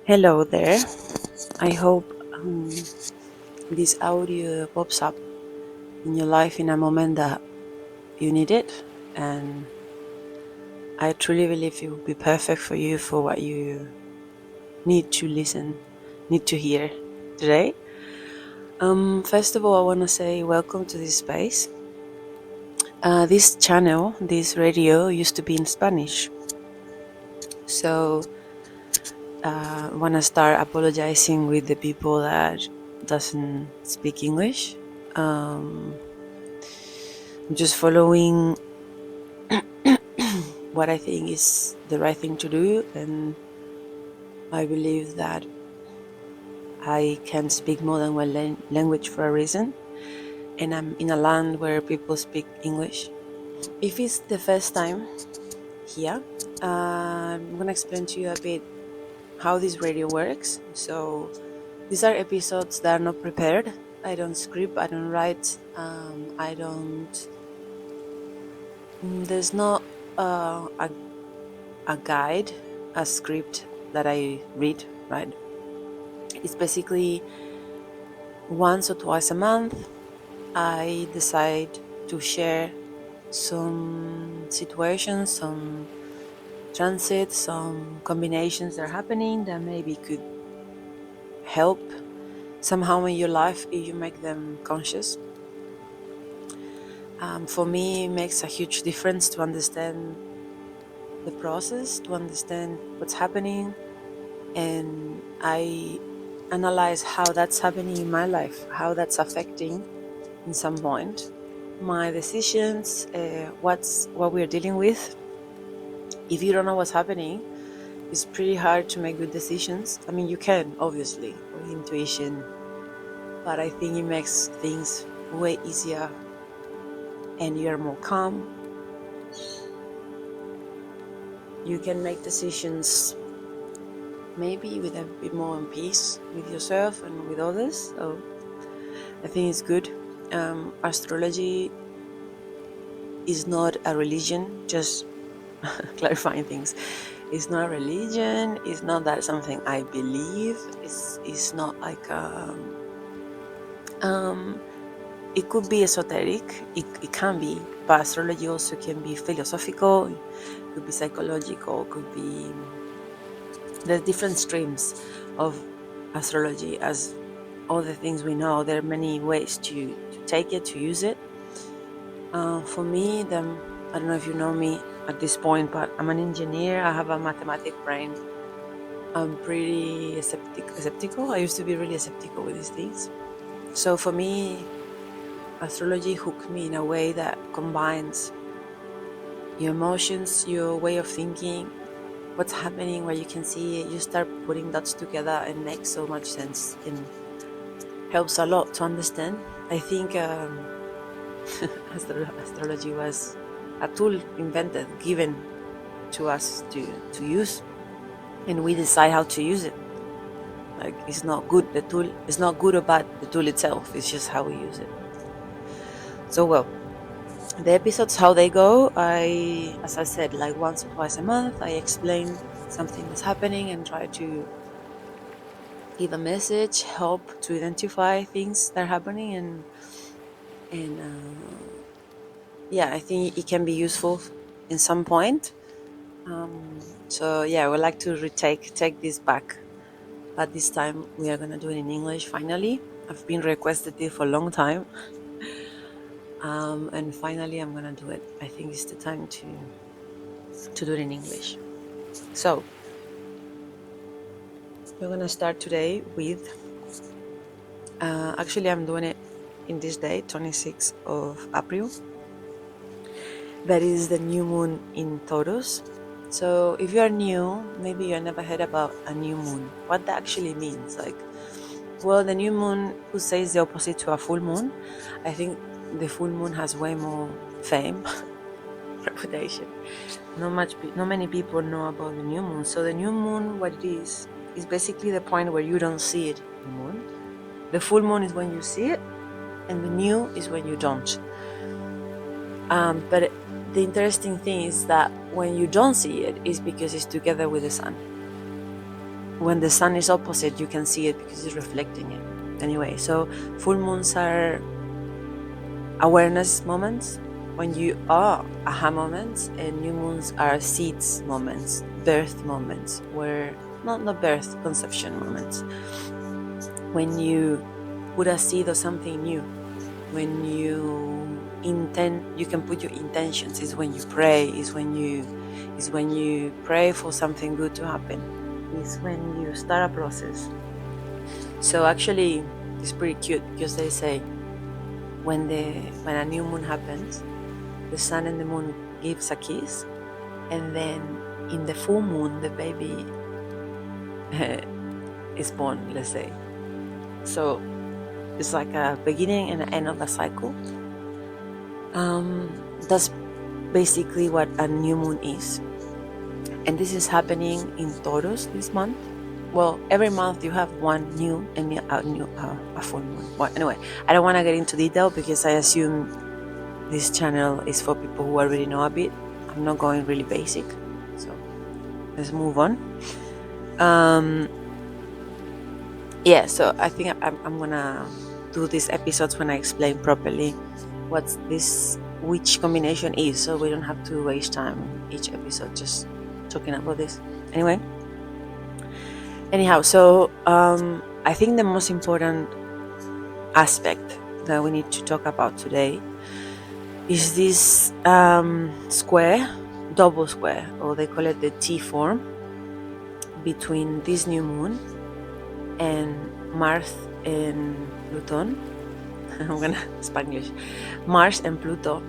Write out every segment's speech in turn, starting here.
Hello there. I hope this audio pops up in your life in a moment that you need it. And I truly believe it will be perfect for you for what you need to listen, need to hear today. First of all, I want to say welcome to this space. This channel, this radio, used to be in Spanish. So I want to start apologizing with the people that doesn't speak English. Um, I'm just following what I think is the right thing to do, and I believe that I can speak more than one language for a reason, and I'm in a land where people speak English. If it's the first time here, I'm gonna explain to you a bit how this radio works. So these are episodes that are not prepared. I don't script, I don't write, I don't. There's not a guide, a script that I read, right? It's basically once or twice a month, I decide to share some situations, some transits, some combinations that are happening that maybe could help somehow in your life if you make them conscious. For me, it makes a huge difference to understand the process, to understand what's happening, and I analyze how that's happening in my life, how that's affecting in some point my decisions, what we're dealing with. If you don't know what's happening, it's pretty hard to make good decisions. I mean, you can obviously with intuition, but I think it makes things way easier and you're more calm. You can make decisions maybe with a bit more in peace with yourself and with others. So I think it's good. Astrology is not a religion, just clarifying things. It's not a religion, it's not that something I believe, it's not like it could be esoteric, it can be, but astrology also can be philosophical, it could be psychological, it could be, there's different streams of astrology. As all the things we know, there are many ways to take it, to use it. For me, I don't know if you know me at this point, but I'm an engineer. I have a mathematic brain. I'm pretty skeptical. I used to be really skeptical with these things. So for me, astrology hooked me in a way that combines your emotions, your way of thinking, what's happening, where you can see it. You start putting dots together and makes so much sense and helps a lot to understand. I think astrology was a tool invented, given to us to use, and we decide how to use it. Like, it's not good, the tool is not good or bad, the tool itself, it's just how we use it. So, well, the episodes, how they go, as I said, like once or twice a month, I explain something that's happening and try to give a message, help to identify things that are happening, and yeah, I think it can be useful in some point. So yeah, I would like to take this back, but this time we are gonna do it in English. Finally, I've been requested it for a long time, and finally I'm gonna do it. I think it's the time to do it in English. So we're gonna start today with. Actually, I'm doing it in this day, 26th of April. That is the new moon in Taurus. So if you are new, maybe you never heard about a new moon. What that actually means, like, well, the new moon, who says the opposite to a full moon? I think the full moon has way more fame, reputation. Not many people know about the new moon. So the new moon, what it is basically the point where you don't see it, the moon. The full moon is when you see it, and the new is when you don't. But the interesting thing is that when you don't see it is because it's together with the sun. when the sun is opposite, you can see it because it's reflecting it. Anyway, so full moons are awareness moments when you are aha moments, and new moons are seeds moments, birth moments, where not birth, conception moments, when you put a seed of something new, when you intend, you can put your intentions. Is when you pray, is when you pray for something good to happen, is when you start a process. So actually it's pretty cute because they say when a new moon happens, the sun and the moon gives a kiss, and then in the full moon the baby is born, let's say. So it's like a beginning and an end of the cycle. That's basically what a new moon is, and this is happening in Taurus this month. Well, every month you have one new and a full moon. Well, anyway, I don't want to get into detail because I assume this channel is for people who already know a bit. I'm not going really basic, so let's move on. Yeah, so I think I'm gonna do these episodes when I explain properly what which combination is, so we don't have to waste time each episode just talking about this. Anyhow, so I think the most important aspect that we need to talk about today is this double square, or they call it the T form, between this new moon and Mars and Pluton. I'm gonna Spanish. Mars and Pluto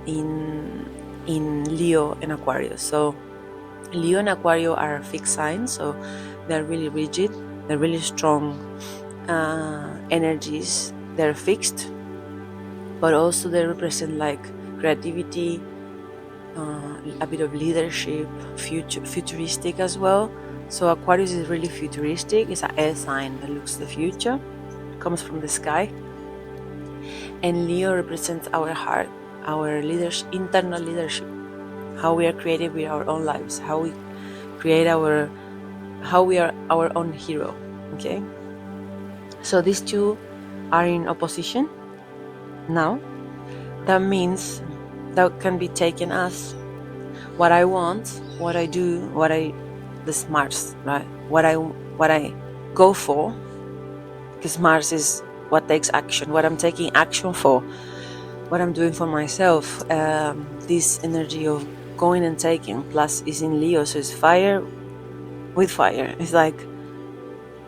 in Leo and Aquarius. So Leo and Aquarius are fixed signs, so they're really rigid, they're really strong energies. They're fixed, but also they represent like creativity, a bit of leadership, futuristic as well. So Aquarius is really futuristic. It's an air sign that looks the future, comes from the sky. And Leo represents our heart, our internal leadership, how we are creative with our own lives, how we are our own hero. Okay, so these two are in opposition now. That means that can be taken as what I want, what I do, this Mars, right? What I go for, because Mars is what takes action, what I'm taking action for, what I'm doing for myself. This energy of going and taking, plus is in Leo, so it's fire with fire. It's like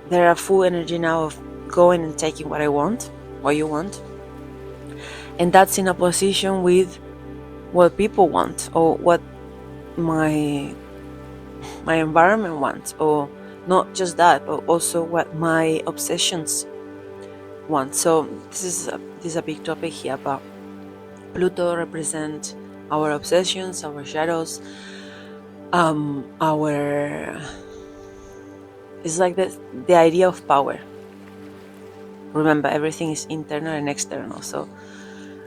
there are full energy now of going and taking what I want, what you want, and that's in opposition with what people want, or what my environment wants, or not just that, but also what my obsessions want. So this is a big topic here, but Pluto represents our obsessions, our shadows, it's like the idea of power. Remember, everything is internal and external, so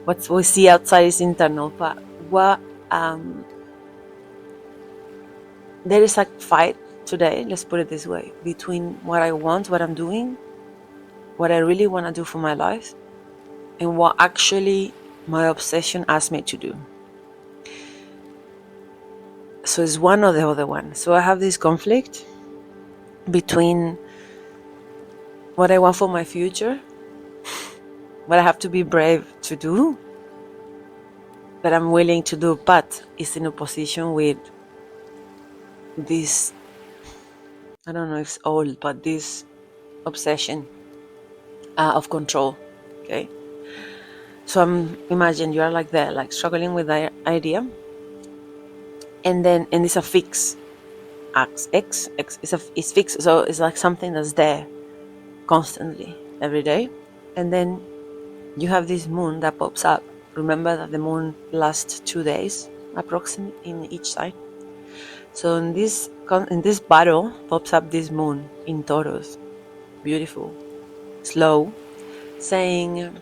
what we see outside is internal, but there is a fight today, let's put it this way, between what I want, what I'm doing, what I really want to do for my life, and what actually my obsession asks me to do. So it's one or the other one. So I have this conflict between what I want for my future, what I have to be brave to do, that I'm willing to do, but it's in opposition with this, I don't know if it's old, but this obsession of control. Okay, so imagine you are like that, like struggling with that idea, and it's a fixed X it's fixed, so it's like something that's there constantly every day, and then you have this moon that pops up. Remember that the moon lasts 2 days approximately in each side. So in this battle pops up this moon in Taurus, beautiful, slow, saying,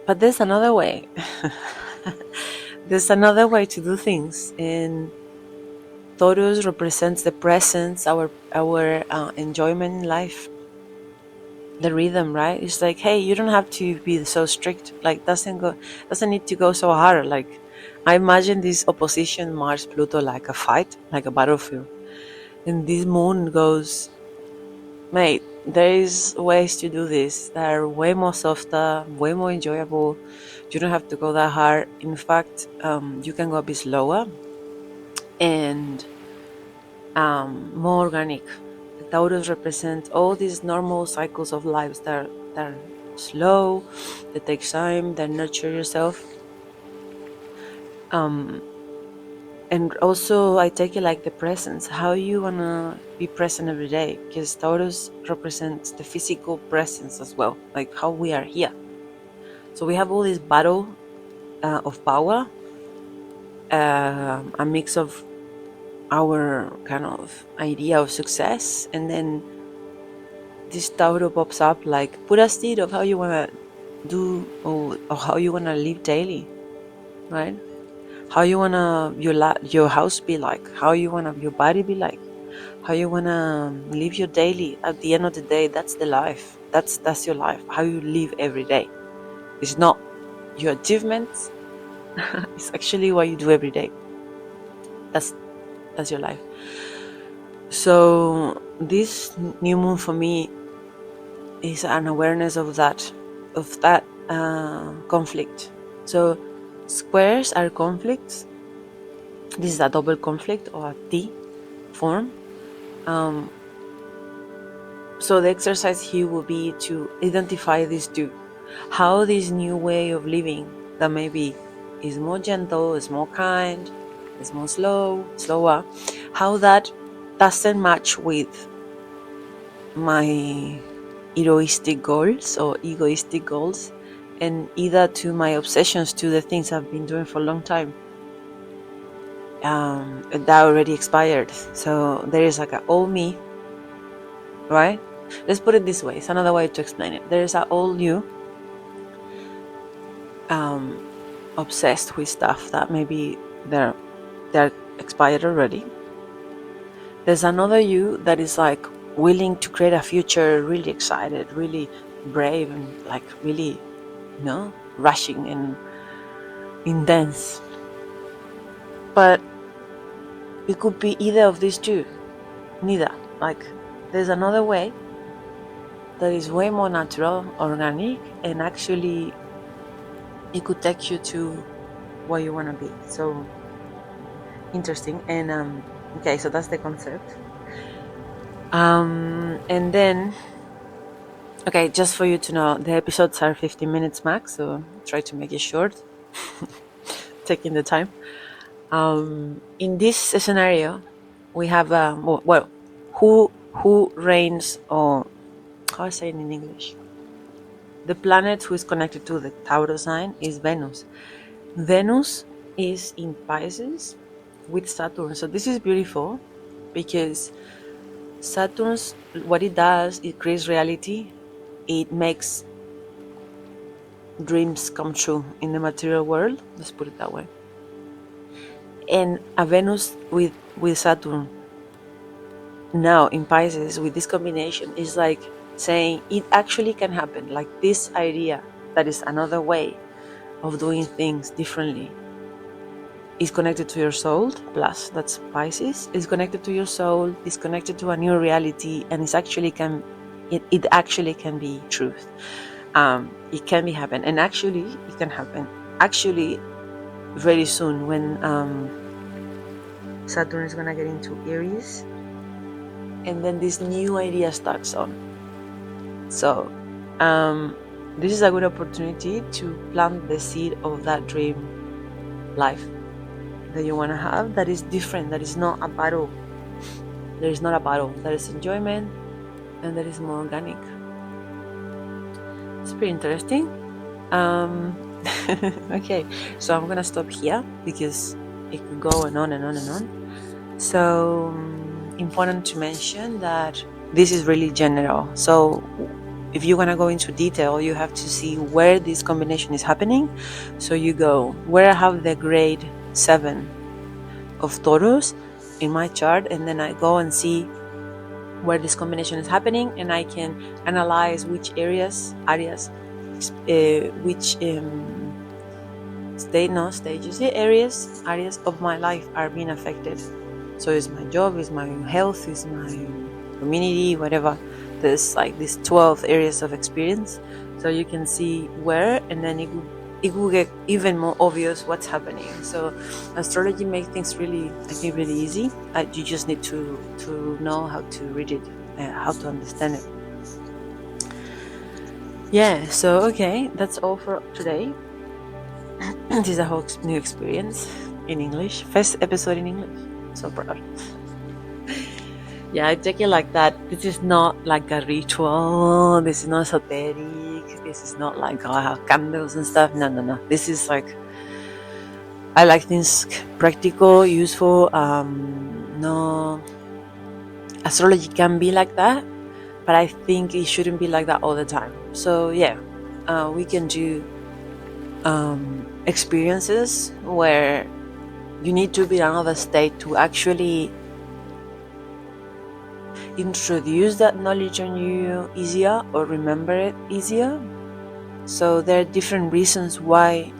but there's another way. There's another way to do things, and Taurus represents the presence, our enjoyment in life, the rhythm, right? It's like, hey, you don't have to be so strict. Like, doesn't need to go so hard. Like, I imagine this opposition Mars Pluto like a fight, like a battlefield, and this moon goes, mate. There is ways to do this that are way more softer, way more enjoyable. You don't have to go that hard. In fact, you can go a bit slower and more organic. The Taurus represent all these normal cycles of lives that are slow, that take time, that nurture yourself. Um, and also, I take it like the presence, how you wanna be present every day, because Taurus represents the physical presence as well, like how we are here. So we have all this battle of power, a mix of our kind of idea of success, and then this Tauro pops up like, put a seed of how you want to do, or how you want to live daily, right? How you want to your house be like, how you want to your body be like, how you want to live your daily. At the end of the day, that's the life. That's your life. How you live every day. It's not your achievements. It's actually what you do every day. That's your life. So this new moon for me is an awareness of that conflict. So squares are conflicts. This is a double conflict or a T form. So the exercise here will be to identify these two. How this new way of living that maybe is more gentle, is more kind, is more slower, how that doesn't match with my heroistic goals or egoistic goals, and either to my obsessions, to the things I've been doing for a long time that already expired. So there is like a old me, right? Let's put it this way. It's another way to explain it. There is an old you obsessed with stuff that maybe they're expired already. There's another you that is like willing to create a future, really excited, really brave, and like really, rushing and intense. But it could be either of these two, neither. Like, there's another way that is way more natural, organic, and actually it could take you to where you want to be. So interesting. And okay, so that's the concept. And then, okay, just for you to know, the episodes are 15 minutes max, so try to make it short, taking the time. In this scenario, we have who reigns, or how I say it in English. The planet who is connected to the Tauro sign is Venus. Venus is in Pisces with Saturn. So this is beautiful because Saturn's, what it does, it creates reality. It makes dreams come true in the material world. Let's put it that way. And a Venus with Saturn now in Pisces with this combination is like saying it actually can happen. Like this idea that is another way of doing things differently is connected to your soul, plus that's Pisces, is connected to your soul, is connected to a new reality, and it actually can be truth. It can be happen, and actually it can happen actually very soon when Saturn is gonna get into Aries, and then this new idea starts on. So this is a good opportunity to plant the seed of that dream life that you want to have, that is different, that is not a battle. There is not a battle. There is enjoyment, and that is more organic. It's pretty interesting. Okay, so I'm gonna stop here because it could go on and on and on. So important to mention that this is really general. So if you want to go into detail, you have to see where this combination is happening. So you go, where I have the grade 7 of Taurus, in my chart, and then I go and see where this combination is happening, and I can analyze which which areas of my life are being affected. So it's my job, it's my health, it's my community, whatever. There's like these 12 areas of experience. So you can see where, and then it will get even more obvious what's happening. So astrology makes things really, I think, really easy. You just need to know how to read it, how to understand it. Yeah, so okay, that's all for today. This is a whole new experience in English. First episode in English. So proud. Yeah, I take it like that. This is not like a ritual. This is not esoteric. This is not like, oh, I have candles and stuff. No. This is like, I like things practical, useful. No, astrology can be like that, but I think it shouldn't be like that all the time. So yeah, we can do experiences where you need to be in another state to actually introduce that knowledge on you easier or remember it easier. So there are different reasons why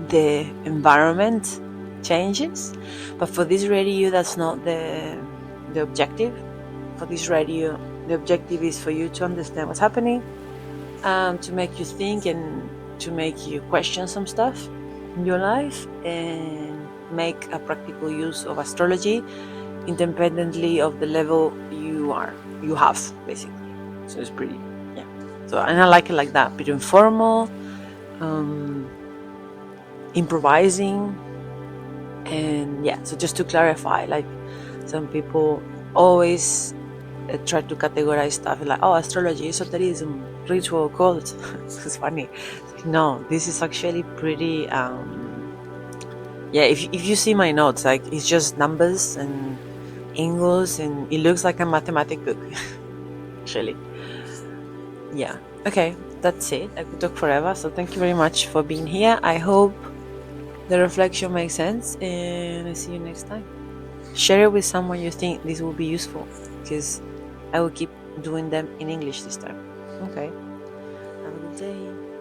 the environment changes, but for this radio, that's not the objective. For this radio, the objective is for you to understand what's happening, to make you think and to make you question some stuff in your life, and make a practical use of astrology independently of the level you have, basically. So it's pretty, yeah. So, and I like it like that, bit informal, improvising, and yeah. So just to clarify, like, some people always try to categorize stuff like, oh, astrology, esotericism, ritual, cult. It's funny. No, this is actually pretty yeah, if you see my notes, like, it's just numbers and angles, and it looks like a mathematic book. Actually, yeah. Okay, that's it. I could talk forever, so thank you very much for being here. I hope the reflection makes sense, and I see you next time. Share it with someone you think this will be useful, because I will keep doing them in English this time. Okay, have a good day.